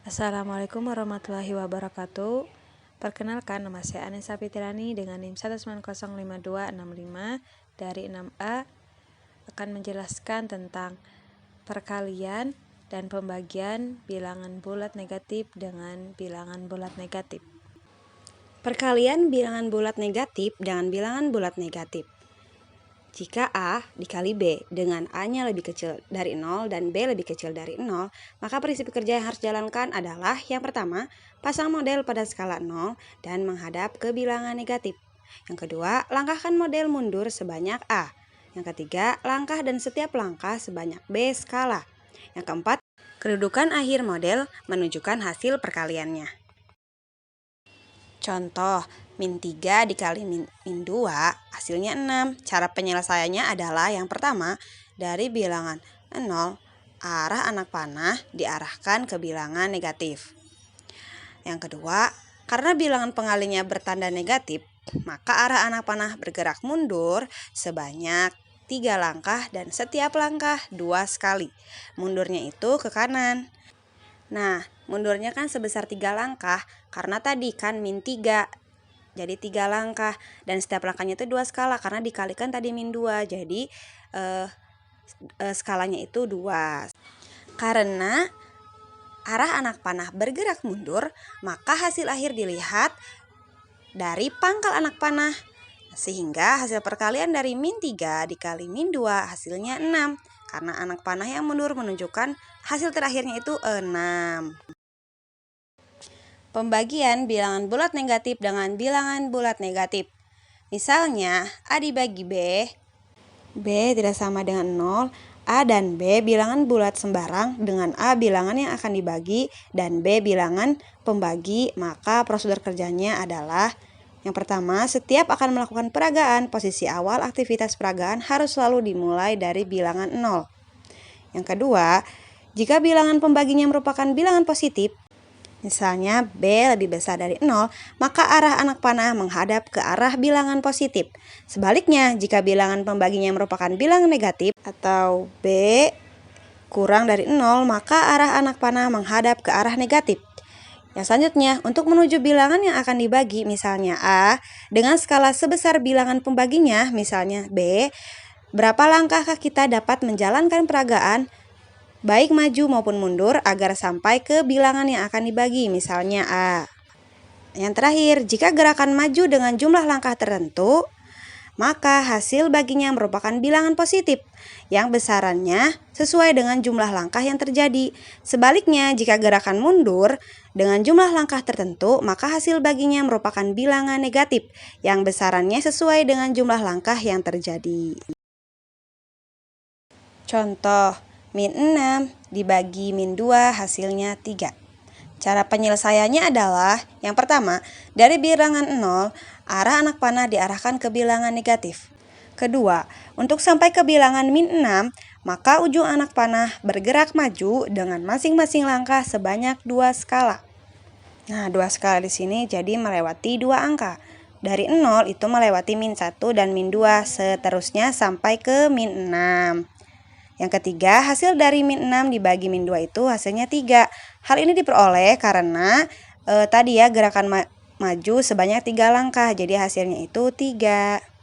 Assalamualaikum warahmatullahi wabarakatuh. Perkenalkan, nama saya Anissa Fitriani dengan NIM 1905265 dari 6A akan menjelaskan tentang perkalian dan pembagian bilangan bulat negatif dengan bilangan bulat negatif. Perkalian bilangan bulat negatif dengan bilangan bulat negatif. Jika A dikali B dengan A-nya lebih kecil dari 0 dan B lebih kecil dari 0, maka prinsip kerja yang harus dijalankan adalah yang pertama, pasang model pada skala 0 dan menghadap ke bilangan negatif. Yang kedua, langkahkan model mundur sebanyak A. Yang ketiga, langkah dan setiap langkah sebanyak B skala. Yang keempat, kedudukan akhir model menunjukkan hasil perkaliannya. Contoh, min 3 dikali min 2 hasilnya 6. Cara penyelesaiannya adalah yang pertama, dari bilangan 0, arah anak panah diarahkan ke bilangan negatif. Yang kedua, karena bilangan pengalinya bertanda negatif, maka arah anak panah bergerak mundur sebanyak 3 langkah dan setiap langkah 2 sekali. Mundurnya itu ke kanan. Nah, mundurnya kan sebesar 3 langkah karena tadi kan min 3. Jadi 3 langkah dan setiap langkahnya itu 2 skala karena dikalikan tadi min 2. Jadi skalanya itu 2. Karena arah anak panah bergerak mundur, maka hasil akhir dilihat dari pangkal anak panah. Sehingga hasil perkalian dari min 3 dikali min 2 hasilnya 6. Karena anak panah yang mundur menunjukkan hasil terakhirnya itu 6. Pembagian bilangan bulat negatif dengan bilangan bulat negatif. Misalnya, A dibagi B. B tidak sama dengan 0. A dan B bilangan bulat sembarang dengan A bilangan yang akan dibagi dan B bilangan pembagi. Maka prosedur kerjanya adalah yang pertama, setiap akan melakukan peragaan, posisi awal aktivitas peragaan harus selalu dimulai dari bilangan 0. Yang kedua, jika bilangan pembaginya merupakan bilangan positif, misalnya B lebih besar dari 0, maka arah anak panah menghadap ke arah bilangan positif. Sebaliknya, jika bilangan pembaginya merupakan bilangan negatif atau B kurang dari 0, maka arah anak panah menghadap ke arah negatif. Yang selanjutnya, untuk menuju bilangan yang akan dibagi, misalnya A, dengan skala sebesar bilangan pembaginya, misalnya B, berapa langkahkah kita dapat menjalankan peragaan, baik maju maupun mundur, agar sampai ke bilangan yang akan dibagi, misalnya A. Yang terakhir, jika gerakan maju dengan jumlah langkah tertentu, maka hasil baginya merupakan bilangan positif yang besarannya sesuai dengan jumlah langkah yang terjadi. Sebaliknya, jika gerakan mundur dengan jumlah langkah tertentu, maka hasil baginya merupakan bilangan negatif yang besarannya sesuai dengan jumlah langkah yang terjadi. Contoh, min 6 dibagi min 2 hasilnya 3. Cara penyelesaiannya adalah yang pertama, dari bilangan 0, arah anak panah diarahkan ke bilangan negatif. Kedua, untuk sampai ke bilangan min 6, maka ujung anak panah bergerak maju dengan masing-masing langkah sebanyak 2 skala. Nah, 2 skala di sini jadi melewati 2 angka. Dari 0 itu melewati min 1 dan min 2, seterusnya sampai ke min 6. Yang ketiga, hasil dari min 6 dibagi min 2 itu hasilnya 3. Hal ini diperoleh karena tadi ya gerakan maju sebanyak 3 langkah, jadi hasilnya itu 3.